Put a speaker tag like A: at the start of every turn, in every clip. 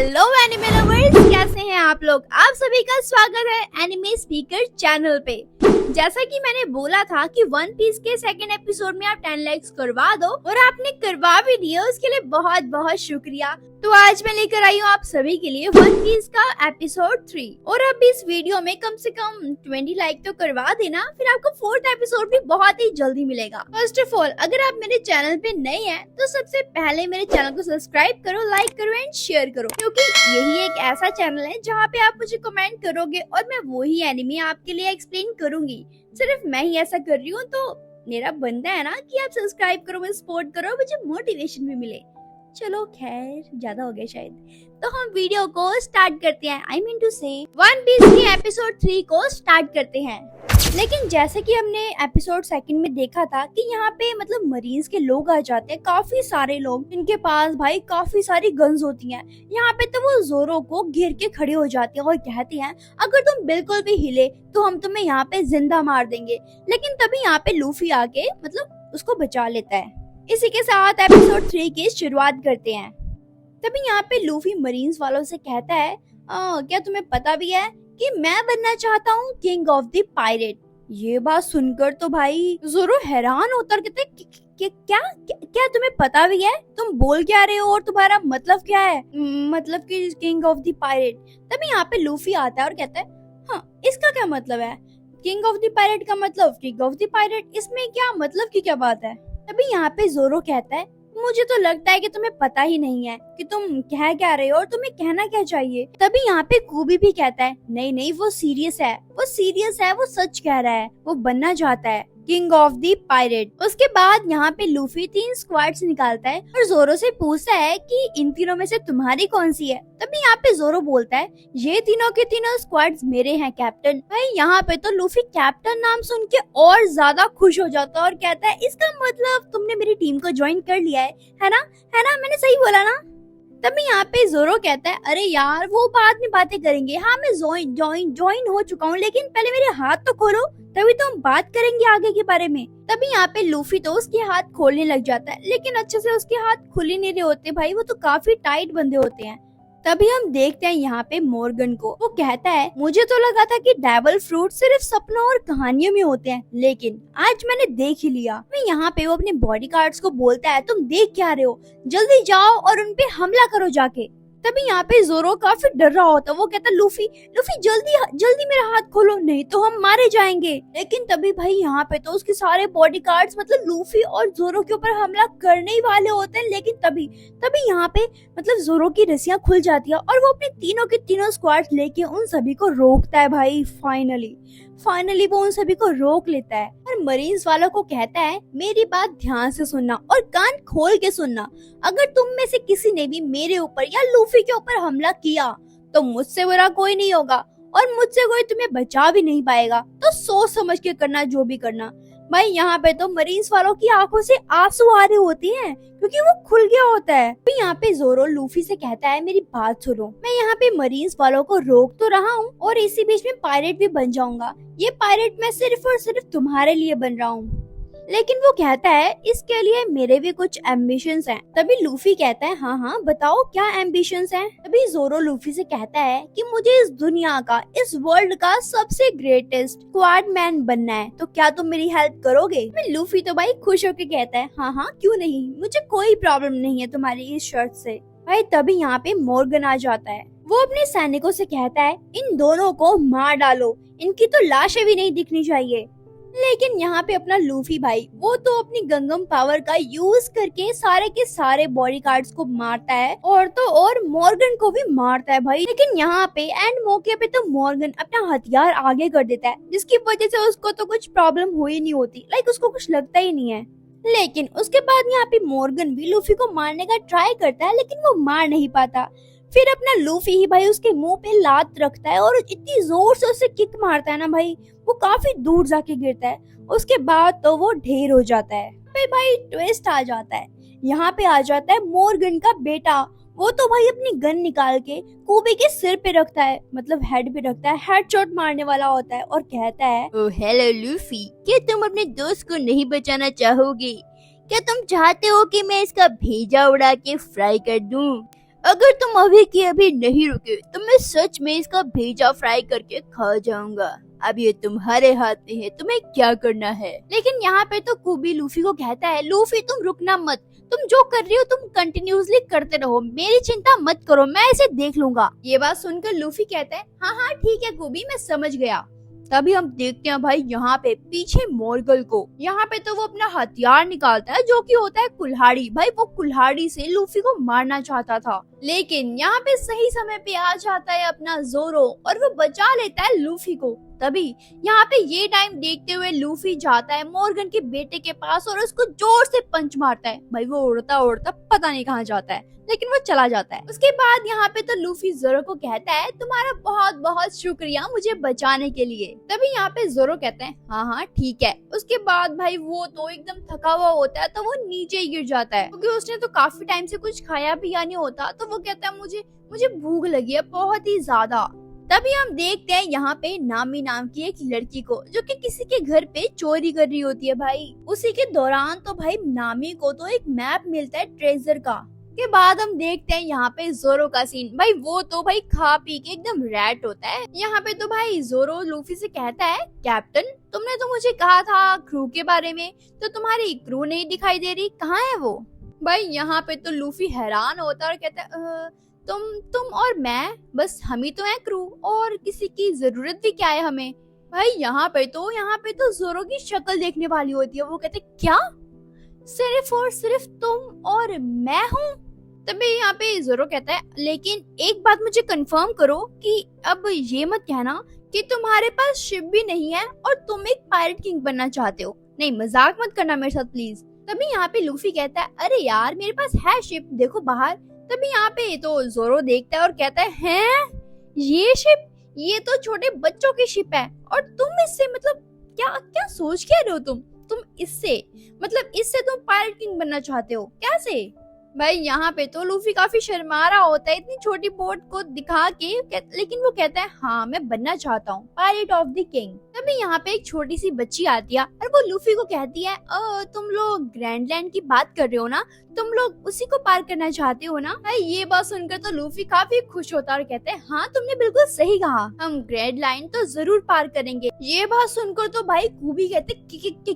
A: Hello anime lovers, कैसे हैं आप लोग। आप सभी का स्वागत है एनिमे स्पीकर चैनल पे। जैसा कि मैंने बोला था कि वन पीस के सेकंड एपिसोड में आप 10 लाइक्स करवा दो और आपने करवा भी दिया, उसके लिए बहुत बहुत शुक्रिया। तो आज मैं लेकर आई हूँ आप सभी के लिए वन पीस का एपिसोड 3 और अब इस वीडियो में कम से कम 20 लाइक तो करवा देना, फिर आपको फोर्थ एपिसोड भी बहुत ही जल्दी मिलेगा। फर्स्ट ऑफ ऑल, अगर आप मेरे चैनल पे नए हैं तो सबसे पहले मेरे चैनल को सब्सक्राइब करो, लाइक करो एंड शेयर करो, क्योंकि यही एक ऐसा चैनल है जहाँ पे आप मुझे कमेंट करोगे और मैं वही एनिमे आपके लिए एक्सप्लेन करूंगी। सिर्फ मैं ही ऐसा कर रही हूँ, तो मेरा बनता है ना कि आप सब्सक्राइब करो, मुझे सपोर्ट करो, मुझे मोटिवेशन भी मिले। चलो खैर, ज्यादा हो गया शायद, तो हम वीडियो को स्टार्ट करते हैं। आई मीन टू से वन पीस के एपिसोड 3 को स्टार्ट करते हैं। लेकिन जैसे कि हमने एपिसोड सेकंड में देखा था कि यहाँ पे मतलब मरीन्स के लोग आ जाते हैं, काफी सारे लोग जिनके पास भाई काफी सारी गन्स होती हैं। यहाँ पे तो वो जोरो को घेर के खड़े हो जाते हैं और कहते हैं अगर तुम बिल्कुल भी हिले तो हम तुम्हें यहाँ पे जिंदा मार देंगे। लेकिन तभी यहाँ पे लूफी आके मतलब उसको बचा लेता है। इसी के साथ एपिसोड 3 की शुरुआत करते हैं। तभी यहाँ पे लूफी मरीन्स वालों से कहता है क्या तुम्हें पता भी है कि मैं बनना चाहता हूँ किंग ऑफ द पायरेट। ये बात सुनकर तो भाई जोरो हैरान होता है, कहते क्या तुम्हें पता भी है, तुम बोल क्या रहे हो और तुम्हारा मतलब क्या है, मतलब कि किंग ऑफ द पायरेट। तभी यहाँ पे लूफी आता है और कहता है हाँ, इसका क्या मतलब है, किंग ऑफ द पायरेट का मतलब किंग ऑफ द पायरेट, इसमें क्या मतलब की क्या बात है। तभी यहाँ पे जोरो कहता है मुझे तो लगता है कि तुम्हें पता ही नहीं है कि तुम कह क्या रहे हो और तुम्हें कहना क्या चाहिए। तभी यहाँ पे कूबी भी कहता है नहीं, वो सीरियस है, वो सच कह रहा है, वो बनना चाहता है किंग ऑफ द पायरेट। उसके बाद यहाँ पे लूफी 3 स्क्वाड्स निकालता है और जोरो से पूछता है कि इन तीनों में से तुम्हारी कौन सी है। तभी यहाँ पे जोरो बोलता है ये तीनों के तीनों स्क्वाड्स मेरे हैं कैप्टन। भाई यहाँ पे तो लूफी कैप्टन नाम सुन के और ज्यादा खुश हो जाता है और कहता है इसका मतलब तुमने मेरी टीम को ज्वाइन कर लिया है ना, मैंने सही बोला ना। तभी यहाँ पे जोरो कहता है अरे यार वो बाद में बातें करेंगे, हाँ मैं ज्वाइन हो चुका हूँ, लेकिन पहले मेरे हाथ तो खोलो, तभी तो हम बात करेंगे आगे के बारे में। तभी यहाँ पे लूफी तो उसके हाथ खोलने लग जाता है, लेकिन अच्छे से उसके हाथ खुल ही नहीं रहे होते भाई, वो तो काफी टाइट बंधे होते हैं। तभी हम देखते हैं यहाँ पे मॉर्गन को, वो कहता है मुझे तो लगा था कि डेविल फ्रूट सिर्फ सपनों और कहानियों में होते हैं, लेकिन आज मैंने देख ही लिया। मैं यहाँ पे वो अपने बॉडीगार्ड्स को बोलता है तुम देख क्या रहे हो, जल्दी जाओ और उनपे हमला करो जाके। तभी यहाँ पे जोरो काफी डर रहा होता है, वो कहता है लूफी जल्दी मेरा हाथ खोलो, नहीं तो हम मारे जाएंगे। लेकिन तभी भाई यहाँ पे तो उसके सारे बॉडीगार्ड्स मतलब लूफी और जोरो के ऊपर हमला करने ही वाले होते हैं। लेकिन तभी यहाँ पे मतलब जोरो की रस्सियां खुल जाती है और वो अपने तीनों के तीनों स्क्वाड्स लेके उन सभी को रोकता है। भाई फाइनली वो उन सभी को रोक लेता है और मरीन्स वालों को कहता है मेरी बात ध्यान से सुनना और कान खोल के सुनना, अगर तुम में से किसी ने भी मेरे ऊपर या लूफी के ऊपर हमला किया तो मुझसे बुरा कोई नहीं होगा और मुझसे कोई तुम्हें बचा भी नहीं पाएगा, तो सोच समझ के करना जो भी करना। भाई यहाँ पे तो मरीन्स वालों की आंखों से आंसू आ रहे होते हैं क्योंकि वो खुल गया होता है। तो यहाँ पे जोरो लूफी से कहता है मेरी बात सुनो, मैं यहाँ पे मरीन्स वालों को रोक तो रहा हूँ और इसी बीच में पायरेट भी बन जाऊंगा, ये पायरेट मैं सिर्फ और सिर्फ तुम्हारे लिए बन रहा हूँ। लेकिन वो कहता है इसके लिए मेरे भी कुछ एम्बिशंस हैं। तभी लूफी कहता है हाँ बताओ क्या एम्बिशंस हैं। तभी जोरो लूफी से कहता है कि मुझे इस दुनिया का, इस वर्ल्ड का सबसे ग्रेटेस्ट स्क्वाड मैन बनना है, तो क्या तुम मेरी हेल्प करोगे। लूफी तो भाई खुश होकर कहता है हाँ क्यों नहीं, मुझे कोई प्रॉब्लम नहीं है तुम्हारी इस शर्त से। भाई तभी यहाँ पे मॉर्गन आ जाता है, वो अपने सैनिकों से कहता है इन दोनों को मार डालो, इनकी तो लाशें भी नहीं दिखनी चाहिए। लेकिन यहाँ पे अपना लूफी भाई वो तो अपनी गंगम पावर का यूज करके सारे के सारे बॉडीगार्ड्स को मारता है और तो और मॉर्गन को भी मारता है भाई। लेकिन यहाँ पे एंड मौके पे तो मॉर्गन अपना हथियार आगे कर देता है, जिसकी वजह से उसको तो कुछ प्रॉब्लम हो ही नहीं होती, लाइक उसको कुछ लगता ही नहीं है। लेकिन उसके बाद यहाँ पे मॉर्गन भी लूफी को मारने का ट्राई करता है, लेकिन वो मार नहीं पाता। फिर अपना लूफी ही भाई उसके मुंह पे लात रखता है और इतनी जोर से उसे किक मारता है ना भाई, वो काफी दूर जाके गिरता है। उसके बाद तो वो ढेर हो जाता है। फिर भाई ट्विस्ट आ जाता है, यहाँ पे आ जाता है मॉर्गन का बेटा, वो तो भाई अपनी गन निकाल के कूबी के सिर पे रखता है, मतलब हेड पे रखता है, हेडशॉट मारने वाला होता है और कहता है
B: ओह हेलो लूफी, क्या तुम अपने दोस्त को नहीं बचाना चाहोगे? क्या तुम चाहते हो कि मैं इसका भेजा उड़ा के फ्राई कर दूं? अगर तुम अभी के अभी नहीं रुके तो मैं सच में इसका भेजा फ्राई करके खा जाऊंगा। अब ये तुम्हारे हाथ में है, तुम्हें क्या करना है।
A: लेकिन यहाँ पे तो कुबी लूफी को कहता है, लूफी तुम रुकना मत, तुम जो कर रही हो तुम कंटिन्यूअसली करते रहो, मेरी चिंता मत करो, मैं इसे देख लूंगा। ये बात सुनकर लूफी कहता है, हाँ हाँ ठीक है कुबी, मैं समझ गया।
B: तभी हम देखते हैं भाई यहाँ पे पीछे मोर्गल को।
A: यहाँ पे तो वो अपना हथियार निकालता है जो कि होता है कुल्हाड़ी। भाई वो कुल्हाड़ी से लूफी को मारना चाहता था, लेकिन यहाँ पे सही समय पे आ जाता है अपना जोरो और वो बचा लेता है लूफी को। तभी यहाँ पे ये टाइम देखते हुए लूफी जाता है मॉर्गन के बेटे के पास और उसको जोर से पंच मारता है। भाई वो उड़ता उड़ता पता नहीं कहाँ जाता है, लेकिन वो चला जाता है। उसके बाद यहाँ पे तो लूफी जोरो को कहता है, तुम्हारा बहुत बहुत शुक्रिया मुझे बचाने के लिए। तभी यहाँ पे जोरो कहते हैं, हाँ हाँ ठीक है। उसके बाद भाई वो तो एकदम थका हुआ होता है तो वो नीचे ही गिर जाता है, क्योंकि उसने तो काफी टाइम से कुछ खाया पिया नहीं होता। तो वो कहता है मुझे भूख लगी है बहुत ही ज्यादा। तभी हम देखते हैं यहाँ पे नामी नाम की एक लड़की को, जो कि किसी के घर पे चोरी कर रही होती है। भाई उसी के दौरान तो भाई नामी को तो एक मैप मिलता है ट्रेजर का। के बाद हम देखते हैं यहाँ पे जोरो का सीन। भाई वो तो भाई खा पी के एकदम रैट होता है। यहाँ पे तो भाई जोरो लूफी से कहता है, कैप्टन तुमने तो मुझे कहा था क्रू के बारे में, तो तुम्हारी क्रू नहीं दिखाई दे रही, कहाँ है वो। भाई यहाँ पे तो लूफी हैरान होता है और कहता है, तुम और मैं, बस हम ही तो हैं क्रू, और किसी की जरूरत भी क्या है हमें। भाई यहाँ पे तो जोरो की शक्ल देखने वाली होती है। वो कहते क्या, सिर्फ और सिर्फ तुम और मैं हूँ। तभी यहाँ पे जोरो कहता है, लेकिन एक बात मुझे कंफर्म करो कि अब ये मत कहना कि तुम्हारे पास शिप भी नहीं है और तुम एक पायरेट किंग बनना चाहते हो। नहीं, मजाक मत करना मेरे साथ प्लीज। तभी यहाँ पे लूफी कहता है, अरे यार मेरे पास है शिप, देखो बाहर। तभी यहाँ पे तो जोरो देखता है और कहता है, हैं ये शिप, ये तो छोटे बच्चों की शिप है, और तुम इससे मतलब क्या सोच क्या रहे हो तुम इससे तुम पायरेट किंग बनना चाहते हो, कैसे। भाई यहाँ पे तो लूफी काफी शर्मा रहा होता है इतनी छोटी बोट को दिखा के, लेकिन वो कहता है, हाँ मैं बनना चाहता हूँ पायरेट ऑफ द किंग। तभी यहाँ पे एक छोटी सी बच्ची आती है और वो लूफी को कहती है, तुम लोग ग्रैंडलैंड की बात कर रहे हो ना, तुम लोग उसी को पार करना चाहते हो ना। भाई ये बात सुनकर तो लूफी काफी खुश होता है और कहते हैं, हाँ तुमने बिल्कुल सही कहा, हम ग्रैंडलैंड तो जरूर पार करेंगे। ये बात सुनकर तो भाई कूबी कहते,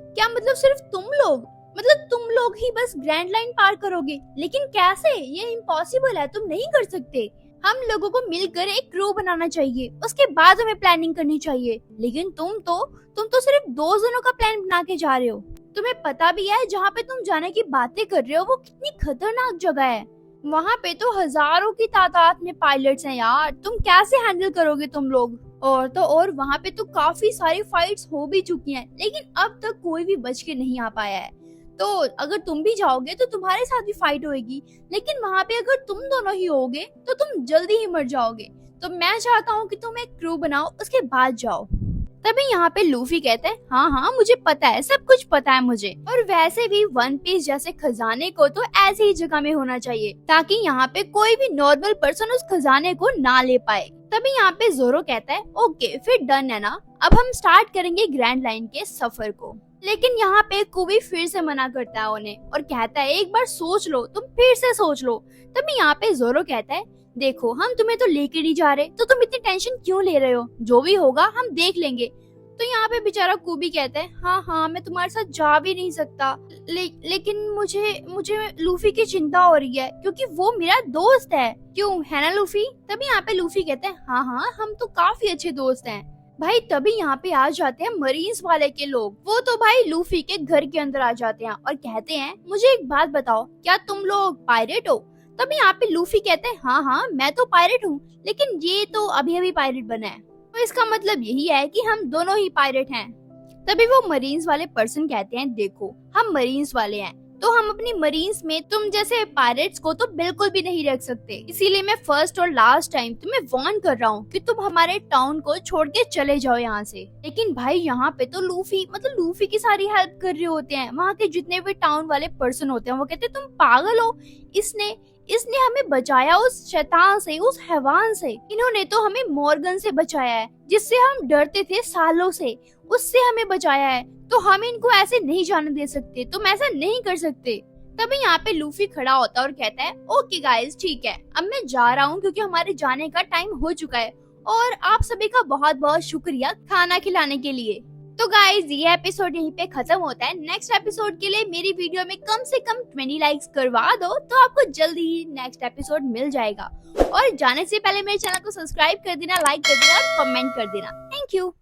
A: क्या मतलब सिर्फ तुम लोग ही बस ग्रैंड लाइन पार करोगे, लेकिन कैसे, ये इम्पॉसिबल है, तुम नहीं कर सकते। हम लोगों को मिलकर एक क्रू बनाना चाहिए, उसके बाद हमें प्लानिंग करनी चाहिए। लेकिन तुम तो सिर्फ 2 जनों का प्लान बना के जा रहे हो। तुम्हें पता भी है जहाँ पे तुम जाने की बातें कर रहे हो वो कितनी खतरनाक जगह है। वहाँ पे तो हजारों की तादाद में पायलट्स हैं यार, तुम कैसे हैंडल करोगे तुम लोग। और वहाँ पे तो काफी सारी फाइट्स हो भी चुकी हैं, लेकिन अब तक कोई भी बच के नहीं आ पाया है। तो अगर तुम भी जाओगे तो तुम्हारे साथ भी फाइट होगी, लेकिन वहाँ पे अगर तुम दोनों ही होगे तो तुम जल्दी ही मर जाओगे। तो मैं चाहता हूँ कि तुम एक क्रू बनाओ, उसके बाद जाओ। तभी यहाँ पे लूफी कहते हैं, हाँ मुझे पता है, सब कुछ पता है मुझे, और वैसे भी वन पीस जैसे खजाने को तो ऐसे ही जगह में होना चाहिए ताकि यहाँ पे कोई भी नॉर्मल पर्सन उस खजाने को ना ले पाए। तभी यहाँ पे जोरो कहता है, ओके फिर डन है ना, अब हम स्टार्ट करेंगे ग्रैंड लाइन के सफर को। लेकिन यहाँ पे कुबी फिर से मना करता है उन्हें और कहता है, एक बार सोच लो, तुम फिर से सोच लो। तभी यहाँ पे जोरो कहता है, देखो हम तुम्हें तो लेके नहीं जा रहे, तो तुम इतनी टेंशन क्यों ले रहे हो, जो भी होगा हम देख लेंगे। तो यहाँ पे बेचारा कुबी कहता है, हाँ मैं तुम्हारे साथ जा भी नहीं सकता, लेकिन मुझे लूफी की चिंता हो रही है क्योंकि वो मेरा दोस्त है, क्यों है ना लूफी। तभी यहाँ पे लूफी कहते हैं, हाँ हम तो काफी अच्छे दोस्त हैं। भाई तभी यहाँ पे आ जाते हैं मरीन्स वाले के लोग। वो तो भाई लूफी के घर के अंदर आ जाते हैं और कहते हैं, मुझे एक बात बताओ, क्या तुम लोग पायरेट हो। तभी यहाँ पे लूफी कहते हैं, हाँ मैं तो पायरेट हूँ, लेकिन ये तो अभी पायरेट बना है, तो इसका मतलब यही है कि हम दोनों ही पायरेट हैं। तभी वो मरीन्स वाले पर्सन कहते हैं, देखो हम मरीन्स वाले हैं तो हम अपनी मरीन्स में तुम जैसे पायरेट्स को तो बिल्कुल भी नहीं रख सकते, इसीलिए मैं फर्स्ट और लास्ट टाइम तुम्हें वार्न कर रहा हूँ कि तुम हमारे टाउन को छोड़ के चले जाओ यहाँ से। लेकिन भाई यहाँ पे तो लूफी की सारी हेल्प कर रहे होते हैं, वहाँ के जितने भी टाउन वाले पर्सन होते हैं वो कहते हैं, तुम पागल हो, इसने हमें बचाया उस शैतान से, उस हैवान से, इन्होंने तो हमें मॉर्गन से बचाया है जिससे हम डरते थे सालों से, उससे हमें बचाया है, तो हम इनको ऐसे नहीं जाने दे सकते, तुम ऐसा नहीं कर सकते। तभी यहाँ पे लूफी खड़ा होता है और कहता है ओके गाइस ठीक है, अब मैं जा रहा हूँ क्योंकि हमारे जाने का टाइम हो चुका है और आप सभी का बहुत बहुत शुक्रिया खाना खिलाने के लिए। तो गाइस ये एपिसोड यहीं पे खत्म होता है। नेक्स्ट एपिसोड के लिए मेरी वीडियो में कम से कम 20 लाइक्स करवा दो तो आपको जल्दी ही नेक्स्ट एपिसोड मिल जाएगा। और जाने से पहले मेरे चैनल को सब्सक्राइब कर देना, लाइक कर देना और कमेंट कर देना। Thank you.